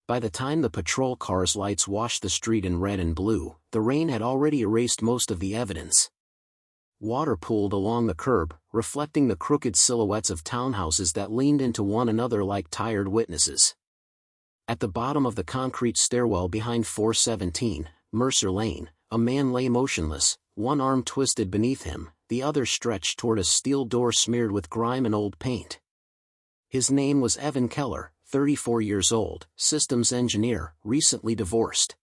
By the time the patrol car's lights washed the street in red and blue, the rain had already erased most of the evidence. Water pooled along the curb, reflecting the crooked silhouettes of townhouses that leaned into one another like tired witnesses. At the bottom of the concrete stairwell behind 417, Mercer Lane, a man lay motionless, one arm twisted beneath him, the other stretched toward a steel door smeared with grime and old paint. His name was Evan Keller, 34 years old, systems engineer, recently divorced.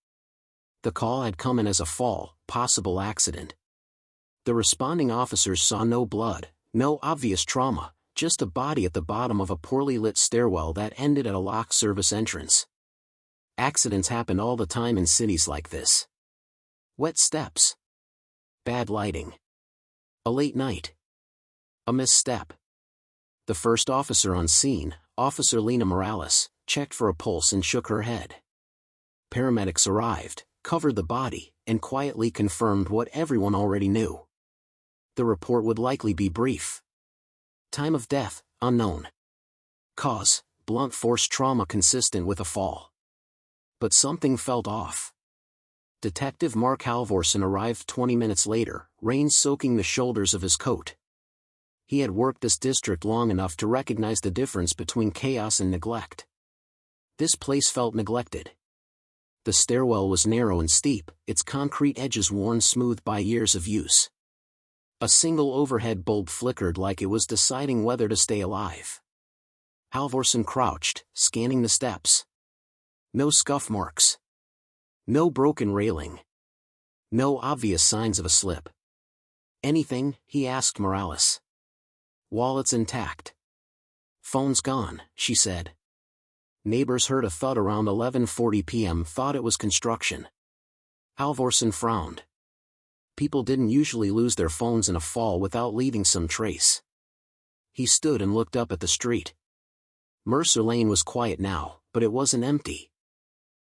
The call had come in as a fall, possible accident. The responding officers saw no blood, no obvious trauma, just a body at the bottom of a poorly lit stairwell that ended at a lock service entrance. Accidents happen all the time in cities like this. Wet steps. Bad lighting. A late night. A misstep. The first officer on scene, Officer Lena Morales, checked for a pulse and shook her head. Paramedics arrived, covered the body, and quietly confirmed what everyone already knew. The report would likely be brief. Time of death, unknown. Cause, blunt force trauma consistent with a fall. But something felt off. Detective Mark Halvorsen arrived 20 minutes later, rain soaking the shoulders of his coat. He had worked this district long enough to recognize the difference between chaos and neglect. This place felt neglected. The stairwell was narrow and steep, its concrete edges worn smooth by years of use. A single overhead bulb flickered like it was deciding whether to stay alive. Halvorsen crouched, scanning the steps. No scuff marks. No broken railing. No obvious signs of a slip. Anything? He asked Morales. Wallet's intact. Phone's gone, she said. Neighbors heard a thud around 11:40 p.m. thought it was construction. Halvorsen frowned. People didn't usually lose their phones in a fall without leaving some trace. He stood and looked up at the street. Mercer Lane was quiet now, but it wasn't empty.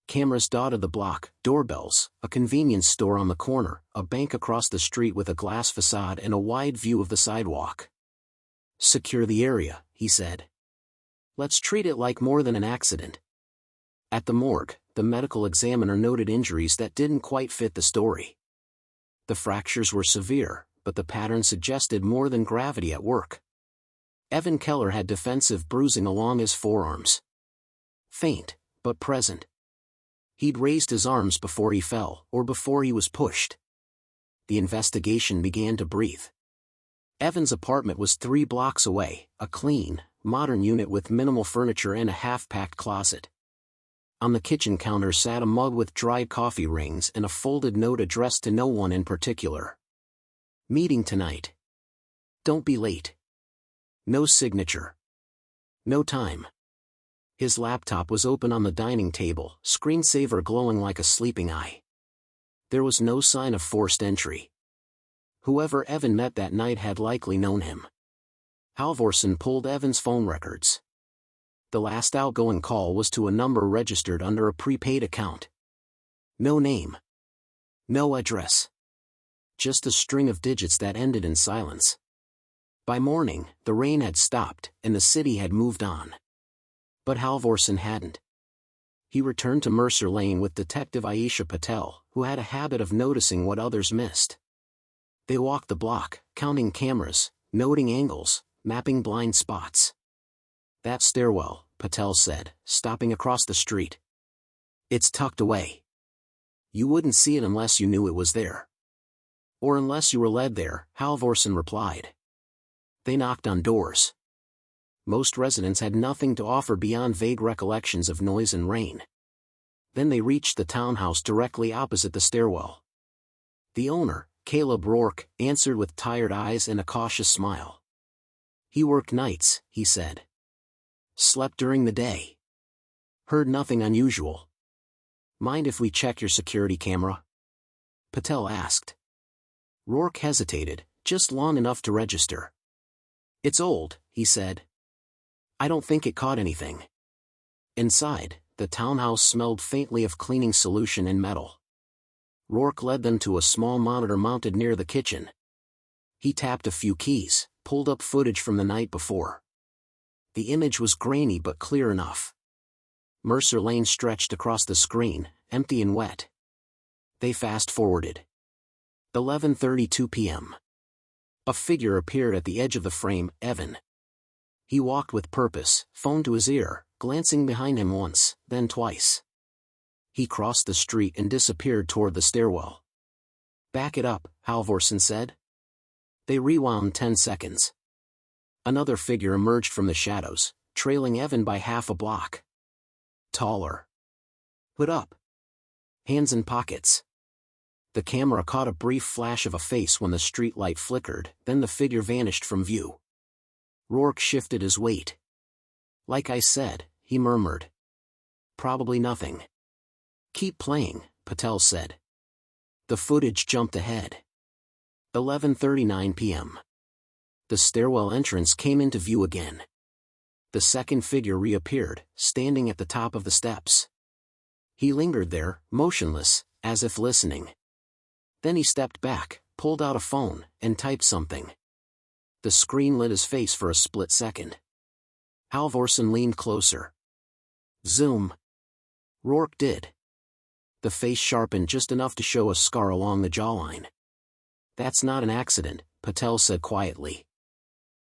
Cameras dotted the block, doorbells, a convenience store on the corner, a bank across the street with a glass facade and a wide view of the sidewalk. Secure the area, he said. Let's treat it like more than an accident. At the morgue, the medical examiner noted injuries that didn't quite fit the story. The fractures were severe, but the pattern suggested more than gravity at work. Evan Keller had defensive bruising along his forearms. Faint, but present. He'd raised his arms before he fell, or before he was pushed. The investigation began to breathe. Evan's apartment was 3 blocks away, a clean, modern unit with minimal furniture and a half-packed closet. On the kitchen counter sat a mug with dried coffee rings and a folded note addressed to no one in particular. Meeting tonight. Don't be late. No signature. No time. His laptop was open on the dining table, screensaver glowing like a sleeping eye. There was no sign of forced entry. Whoever Evan met that night had likely known him. Halvorsen pulled Evan's phone records. The last outgoing call was to a number registered under a prepaid account. No name. No address. Just a string of digits that ended in silence. By morning, the rain had stopped, and the city had moved on. But Halvorsen hadn't. He returned to Mercer Lane with Detective Aisha Patel, who had a habit of noticing what others missed. They walked the block, counting cameras, noting angles, mapping blind spots. That stairwell, Patel said, stopping across the street. It's tucked away. You wouldn't see it unless you knew it was there. Or unless you were led there, Halvorsen replied. They knocked on doors. Most residents had nothing to offer beyond vague recollections of noise and rain. Then they reached the townhouse directly opposite the stairwell. The owner, Caleb Rourke, answered with tired eyes and a cautious smile. He worked nights, he said. Slept during the day. Heard nothing unusual. Mind if we check your security camera? Patel asked. Rourke hesitated, just long enough to register. It's old, he said. I don't think it caught anything. Inside, the townhouse smelled faintly of cleaning solution and metal. Rourke led them to a small monitor mounted near the kitchen. He tapped a few keys, pulled up footage from the night before. The image was grainy but clear enough. Mercer Lane stretched across the screen, empty and wet. They fast-forwarded. 11:32 p.m. A figure appeared at the edge of the frame, Evan. He walked with purpose, phone to his ear, glancing behind him once, then twice. He crossed the street and disappeared toward the stairwell. "Back it up," Halvorsen said. They rewound 10 seconds. Another figure emerged from the shadows, trailing Evan by half a block. Taller. Hood up. Hands in pockets. The camera caught a brief flash of a face when the street light flickered, then the figure vanished from view. Rourke shifted his weight. "Like I said," he murmured. "Probably nothing." "Keep playing," Patel said. The footage jumped ahead. 11:39 p.m. The stairwell entrance came into view again. The second figure reappeared, standing at the top of the steps. He lingered there, motionless, as if listening. Then he stepped back, pulled out a phone, and typed something. The screen lit his face for a split second. Halvorsen leaned closer. "Zoom." Rourke did. The face sharpened just enough to show a scar along the jawline. "That's not an accident," Patel said quietly.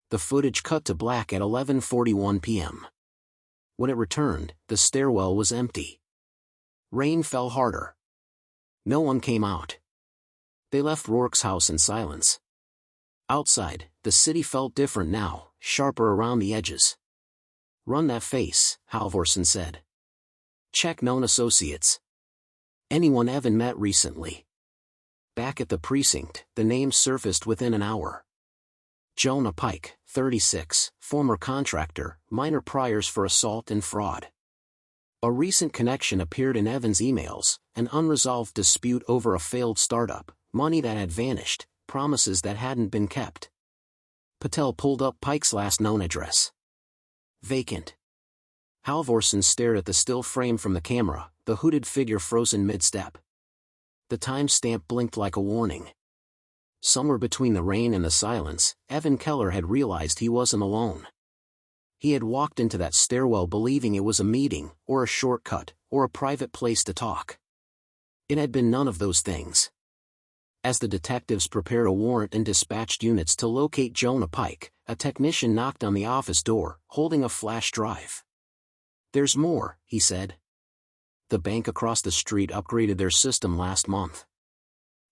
The footage cut to black at 11:41 p.m. When it returned, the stairwell was empty. Rain fell harder. No one came out. They left Rourke's house in silence. Outside, the city felt different now, sharper around the edges. "Run that face," Halvorsen said. "Check known associates. Anyone Evan met recently?" Back at the precinct, the names surfaced within an hour. Jonah Pike, 36, former contractor, minor priors for assault and fraud. A recent connection appeared in Evan's emails, an unresolved dispute over a failed startup, money that had vanished, promises that hadn't been kept. Patel pulled up Pike's last known address. Vacant. Halvorsen stared at the still frame from the camera, the hooded figure frozen mid-step. The timestamp blinked like a warning. Somewhere between the rain and the silence, Evan Keller had realized he wasn't alone. He had walked into that stairwell believing it was a meeting, or a shortcut, or a private place to talk. It had been none of those things. As the detectives prepared a warrant and dispatched units to locate Jonah Pike, a technician knocked on the office door, holding a flash drive. "There's more," he said. "The bank across the street upgraded their system last month.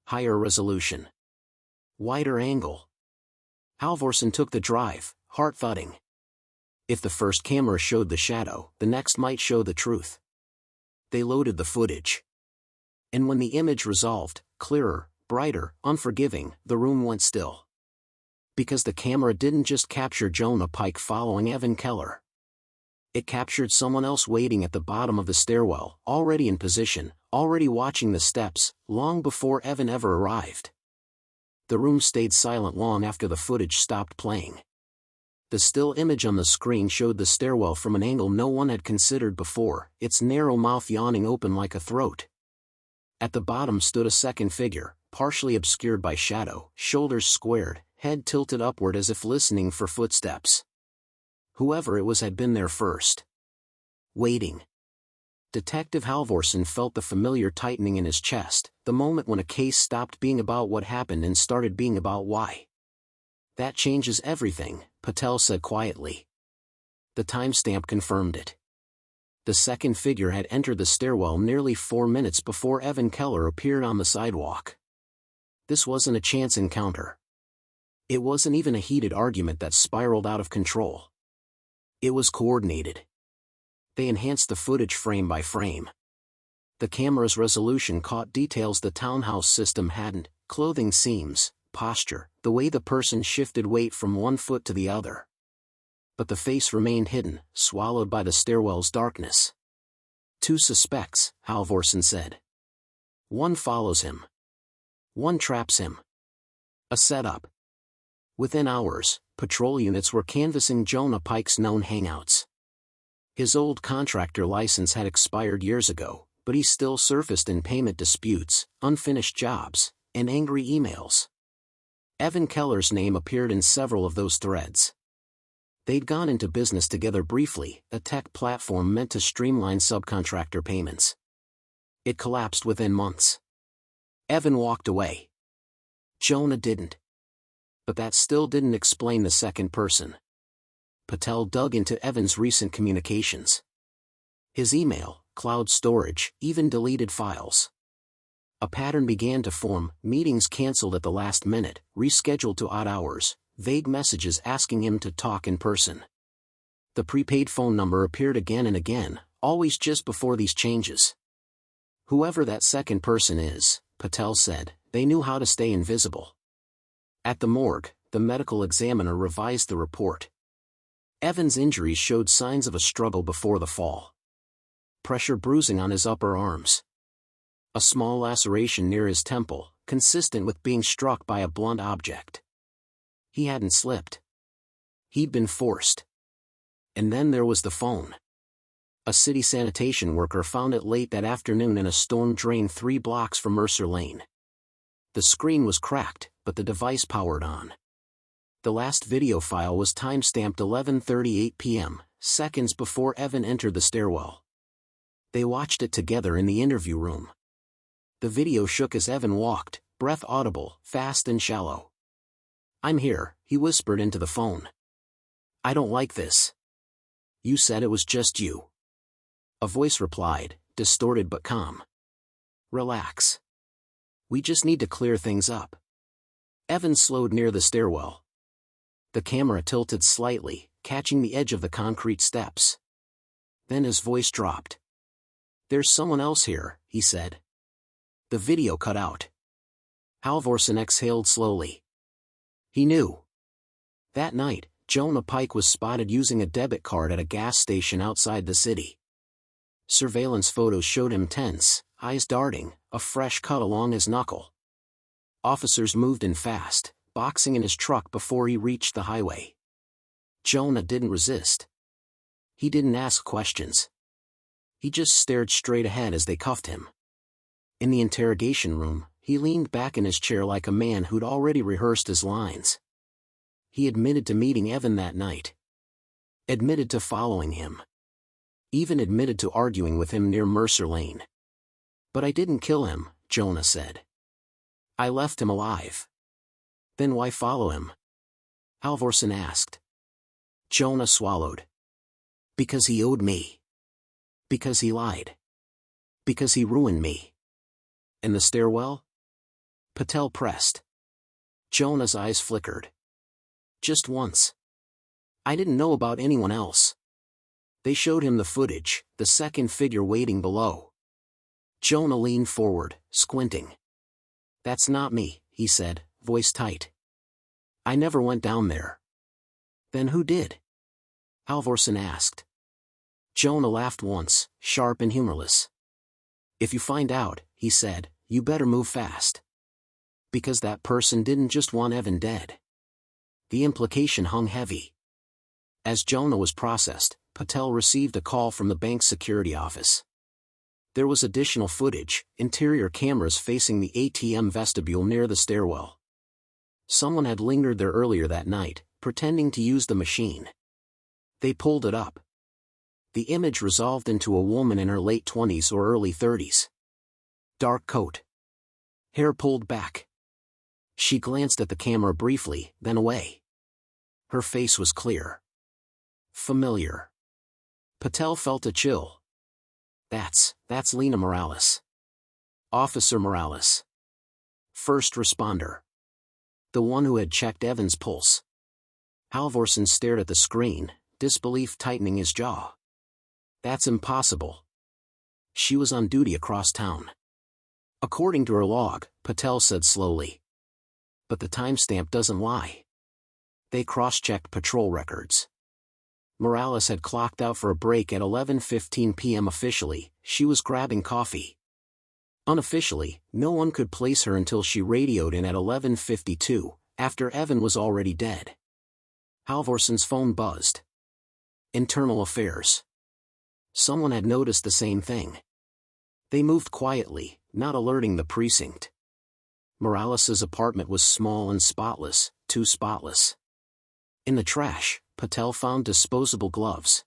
Higher resolution. Wider angle." Halvorsen took the drive, heart thudding. If the first camera showed the shadow, the next might show the truth. They loaded the footage. And when the image resolved, clearer, brighter, unforgiving, the room went still. Because the camera didn't just capture Jonah Pike following Evan Keller. It captured someone else waiting at the bottom of the stairwell, already in position, already watching the steps, long before Evan ever arrived. The room stayed silent long after the footage stopped playing. The still image on the screen showed the stairwell from an angle no one had considered before, its narrow mouth yawning open like a throat. At the bottom stood a second figure, partially obscured by shadow, shoulders squared, head tilted upward as if listening for footsteps. Whoever it was had been there first. Waiting. Detective Halvorsen felt the familiar tightening in his chest, the moment when a case stopped being about what happened and started being about why. "That changes everything," Patel said quietly. The timestamp confirmed it. The second figure had entered the stairwell nearly 4 minutes before Evan Keller appeared on the sidewalk. This wasn't a chance encounter. It wasn't even a heated argument that spiraled out of control. It was coordinated. They enhanced the footage frame by frame. The camera's resolution caught details the townhouse system hadn't: clothing seams, posture, the way the person shifted weight from one foot to the other. But the face remained hidden, swallowed by the stairwell's darkness. "2 suspects," Halvorsen said. "One follows him. One traps him. A setup." Within hours, patrol units were canvassing Jonah Pike's known hangouts. His old contractor license had expired years ago, but he still surfaced in payment disputes, unfinished jobs, and angry emails. Evan Keller's name appeared in several of those threads. They'd gone into business together briefly, a tech platform meant to streamline subcontractor payments. It collapsed within months. Evan walked away. Jonah didn't. But that still didn't explain the second person. Patel dug into Evan's recent communications. His email, cloud storage, even deleted files. A pattern began to form: meetings canceled at the last minute, rescheduled to odd hours, vague messages asking him to talk in person. The prepaid phone number appeared again and again, always just before these changes. Whoever that second person is, Patel said, they knew how to stay invisible. At the morgue, the medical examiner revised the report. Evan's injuries showed signs of a struggle before the fall. Pressure bruising on his upper arms. A small laceration near his temple, consistent with being struck by a blunt object. He hadn't slipped. He'd been forced. And then there was the phone. A city sanitation worker found it late that afternoon in a storm drain 3 blocks from Mercer Lane. The screen was cracked, but the device powered on. The last video file was time-stamped 11:38 p.m., seconds before Evan entered the stairwell. They watched it together in the interview room. The video shook as Evan walked, breath audible, fast and shallow. "I'm here," he whispered into the phone. "I don't like this." "You said it was just you." A voice replied, distorted but calm. "Relax. We just need to clear things up." Evan slowed near the stairwell. The camera tilted slightly, catching the edge of the concrete steps. Then his voice dropped. "There's someone else here," he said. The video cut out. Halvorsen exhaled slowly. He knew. That night, Jonah Pike was spotted using a debit card at a gas station outside the city. Surveillance photos showed him tense, eyes darting, a fresh cut along his knuckle. Officers moved in fast, boxing in his truck before he reached the highway. Jonah didn't resist. He didn't ask questions. He just stared straight ahead as they cuffed him. In the interrogation room, he leaned back in his chair like a man who'd already rehearsed his lines. He admitted to meeting Evan that night. Admitted to following him. Even admitted to arguing with him near Mercer Lane. "But I didn't kill him," Jonah said. "I left him alive." "Then why follow him?" Halvorsen asked. Jonah swallowed. "Because he owed me. Because he lied. Because he ruined me." "In the stairwell?" Patel pressed. Jonah's eyes flickered. "Just once. I didn't know about anyone else." They showed him the footage, the second figure waiting below. Jonah leaned forward, squinting. "That's not me," he said, voice tight. "I never went down there." "Then who did?" Halvorsen asked. Jonah laughed once, sharp and humorless. "If you find out," he said, "you better move fast. Because that person didn't just want Evan dead." The implication hung heavy. As Jonah was processed, Patel received a call from the bank's security office. There was additional footage, interior cameras facing the ATM vestibule near the stairwell. Someone had lingered there earlier that night, pretending to use the machine. They pulled it up. The image resolved into a woman in her late 20s or early 30s. Dark coat. Hair pulled back. She glanced at the camera briefly, then away. Her face was clear. Familiar. Patel felt a chill. That's Lena Morales. Officer Morales. First responder. The one who had checked Evan's pulse. Halvorsen stared at the screen, disbelief tightening his jaw. "That's impossible." "She was on duty across town." "According to her log," Patel said slowly. "But the timestamp doesn't lie." They cross-checked patrol records. Morales had clocked out for a break at 11:15 p.m. Officially, she was grabbing coffee. Unofficially, no one could place her until she radioed in at 11:52, after Evan was already dead. Halvorsen's phone buzzed. Internal Affairs. Someone had noticed the same thing. They moved quietly, not alerting the precinct. Morales's apartment was small and spotless, too spotless. In the trash, Patel found disposable gloves.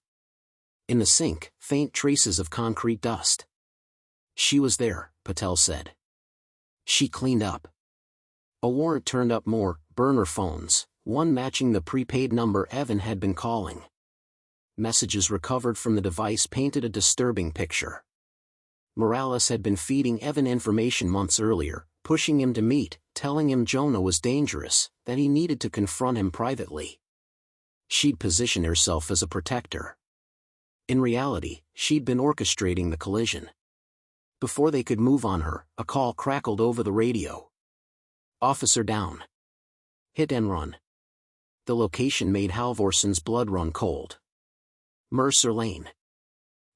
In the sink, faint traces of concrete dust. She was there, Patel said. She cleaned up. A warrant turned up more burner phones, one matching the prepaid number Evan had been calling. Messages recovered from the device painted a disturbing picture. Morales had been feeding Evan information months earlier, pushing him to meet, telling him Jonah was dangerous, that he needed to confront him privately. She'd positioned herself as a protector. In reality, she'd been orchestrating the collision. Before they could move on her, a call crackled over the radio. Officer down. Hit and run. The location made Halvorson's blood run cold. Mercer Lane.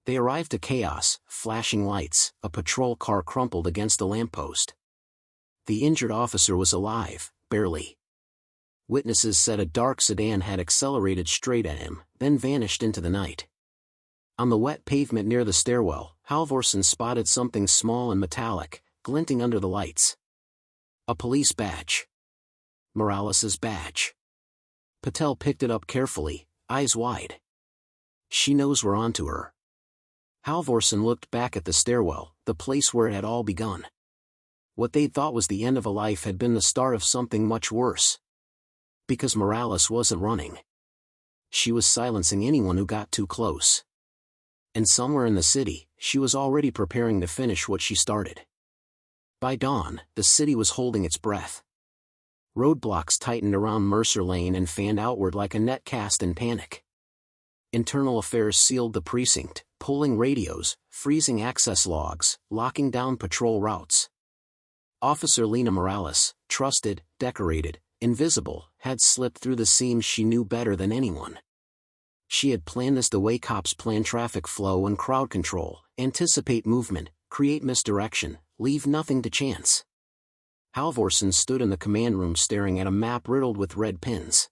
They arrived to chaos, flashing lights, a patrol car crumpled against a lamppost. The injured officer was alive, barely. Witnesses said a dark sedan had accelerated straight at him, then vanished into the night. On the wet pavement near the stairwell, Halvorson spotted something small and metallic, glinting under the lights. A police badge. Morales's badge. Patel picked it up carefully, eyes wide. She knows we're onto her. Halvorson looked back at the stairwell, the place where it had all begun. What they'd thought was the end of a life had been the start of something much worse. Because Morales wasn't running. She was silencing anyone who got too close. And somewhere in the city, she was already preparing to finish what she started. By dawn, the city was holding its breath. Roadblocks tightened around Mercer Lane and fanned outward like a net cast in panic. Internal Affairs sealed the precinct, pulling radios, freezing access logs, locking down patrol routes. Officer Lena Morales, trusted, decorated, invisible, had slipped through the seams she knew better than anyone. She had planned this the way cops plan traffic flow and crowd control, anticipate movement, create misdirection, leave nothing to chance. Halvorson stood in the command room staring at a map riddled with red pins.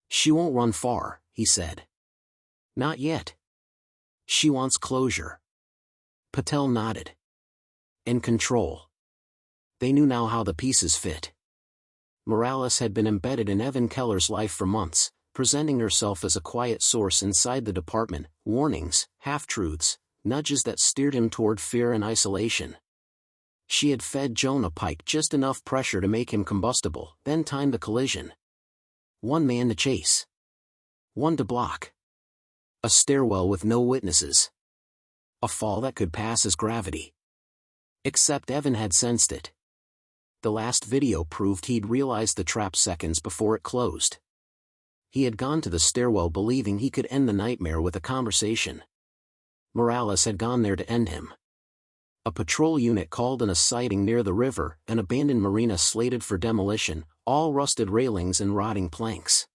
She won't run far, he said. Not yet. She wants closure. Patel nodded. And control. They knew now how the pieces fit. Morales had been embedded in Evan Keller's life for months, presenting herself as a quiet source inside the department, warnings, half-truths, nudges that steered him toward fear and isolation. She had fed Jonah Pike just enough pressure to make him combustible, then timed the collision. One man to chase. One to block. A stairwell with no witnesses. A fall that could pass as gravity. Except Evan had sensed it. The last video proved he'd realized the trap seconds before it closed. He had gone to the stairwell believing he could end the nightmare with a conversation. Morales had gone there to end him. A patrol unit called in a sighting near the river, an abandoned marina slated for demolition, all rusted railings and rotting planks.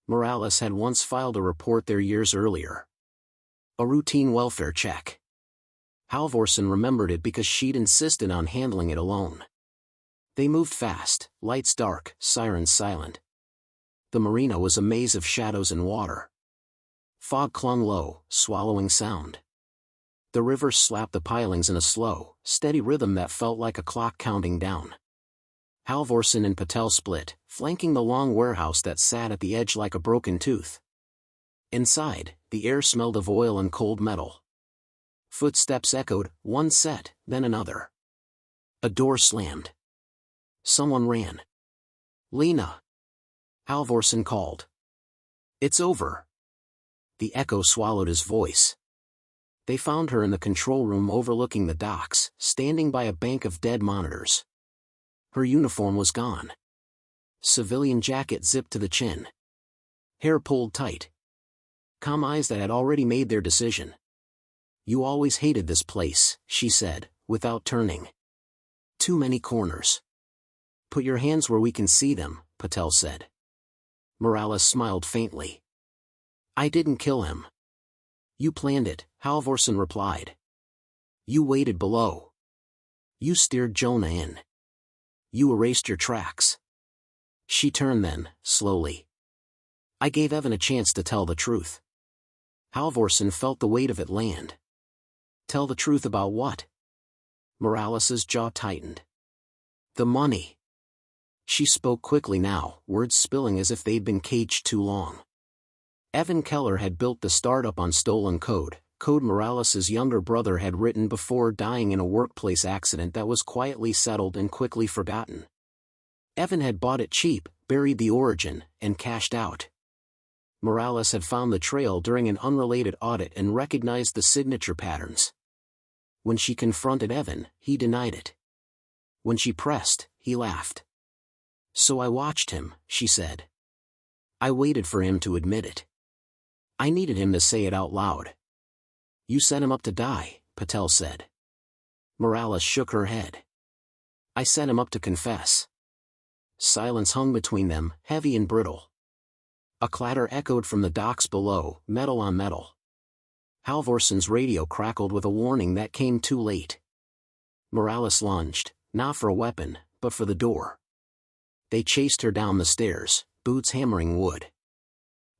Morales had once filed a report there years earlier. A routine welfare check. Halvorson remembered it because she'd insisted on handling it alone. They moved fast, lights dark, sirens silent. The marina was a maze of shadows and water. Fog clung low, swallowing sound. The river slapped the pilings in a slow, steady rhythm that felt like a clock counting down. Halvorson and Patel split, flanking the long warehouse that sat at the edge like a broken tooth. Inside, the air smelled of oil and cold metal. Footsteps echoed, one set, then another. A door slammed. Someone ran. Lena. Halvorson called. It's over. The echo swallowed his voice. They found her in the control room overlooking the docks, standing by a bank of dead monitors. Her uniform was gone. Civilian jacket zipped to the chin. Hair pulled tight. Calm eyes that had already made their decision. You always hated this place, she said, without turning. Too many corners. Put your hands where we can see them, Patel said. Morales smiled faintly. I didn't kill him. You planned it, Halvorson replied. You waited below. You steered Jonah in. You erased your tracks. She turned then, slowly. I gave Evan a chance to tell the truth. Halvorson felt the weight of it land. Tell the truth about what? Morales's jaw tightened. The money. She spoke quickly now, words spilling as if they'd been caged too long. Evan Keller had built the startup on stolen code Morales' younger brother had written before dying in a workplace accident that was quietly settled and quickly forgotten. Evan had bought it cheap, buried the origin, and cashed out. Morales had found the trail during an unrelated audit and recognized the signature patterns. When she confronted Evan, he denied it. When she pressed, he laughed. "So I watched him," she said. "I waited for him to admit it. I needed him to say it out loud." "You set him up to die," Patel said. Morales shook her head. "I set him up to confess." Silence hung between them, heavy and brittle. A clatter echoed from the docks below, metal on metal. Halvorson's radio crackled with a warning that came too late. Morales lunged, not for a weapon, but for the door. They chased her down the stairs, boots hammering wood.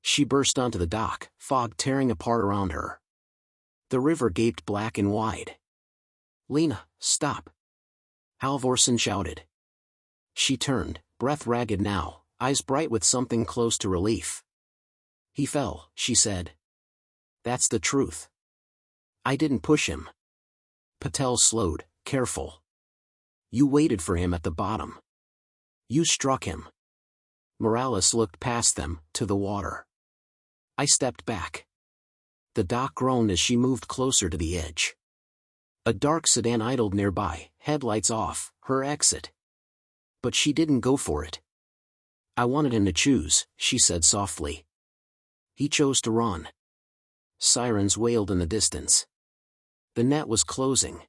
She burst onto the dock, fog tearing apart around her. The river gaped black and wide. "Lena, stop!" Halvorson shouted. She turned, breath ragged now, eyes bright with something close to relief. "He fell," she said. "That's the truth. I didn't push him." Patel slowed, careful. "You waited for him at the bottom. You struck him." Morales looked past them, to the water. "I stepped back." The dock groaned as she moved closer to the edge. A dark sedan idled nearby, headlights off, her exit. But she didn't go for it. "I wanted him to choose," she said softly. "He chose to run." Sirens wailed in the distance. The net was closing.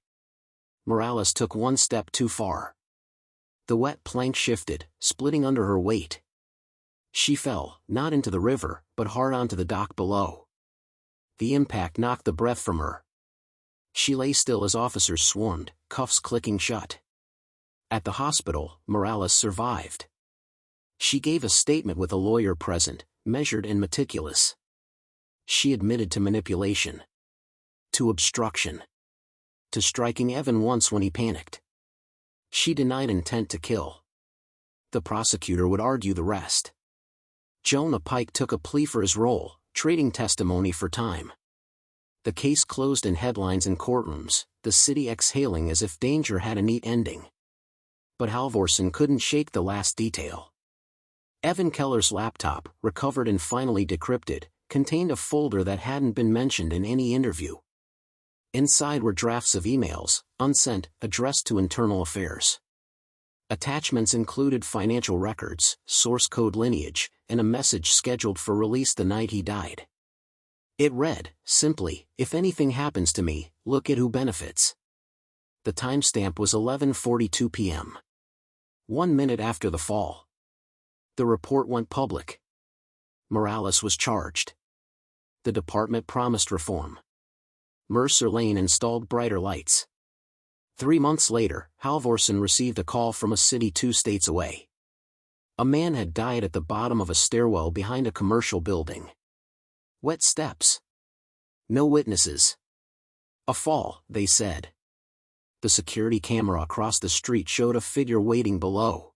Morales took one step too far. The wet plank shifted, splitting under her weight. She fell, not into the river, but hard onto the dock below. The impact knocked the breath from her. She lay still as officers swarmed, cuffs clicking shut. At the hospital, Morales survived. She gave a statement with a lawyer present, measured and meticulous. She admitted to manipulation. To obstruction. To striking Evan once when he panicked. She denied intent to kill. The prosecutor would argue the rest. Jonah Pike took a plea for his role, trading testimony for time. The case closed in headlines and courtrooms, the city exhaling as if danger had a neat ending. But Halvorson couldn't shake the last detail. Evan Keller's laptop, recovered and finally decrypted, contained a folder that hadn't been mentioned in any interview. Inside were drafts of emails, unsent, addressed to internal affairs. Attachments included financial records, source code lineage, and a message scheduled for release the night he died. It read, simply, "If anything happens to me, look at who benefits." The timestamp was 11:42 p.m. 1 minute after the fall. The report went public. Morales was charged. The department promised reform. Mercer Lane installed brighter lights. 3 months later, Halvorson received a call from a city 2 states away. A man had died at the bottom of a stairwell behind a commercial building. Wet steps. No witnesses. A fall, they said. The security camera across the street showed a figure waiting below.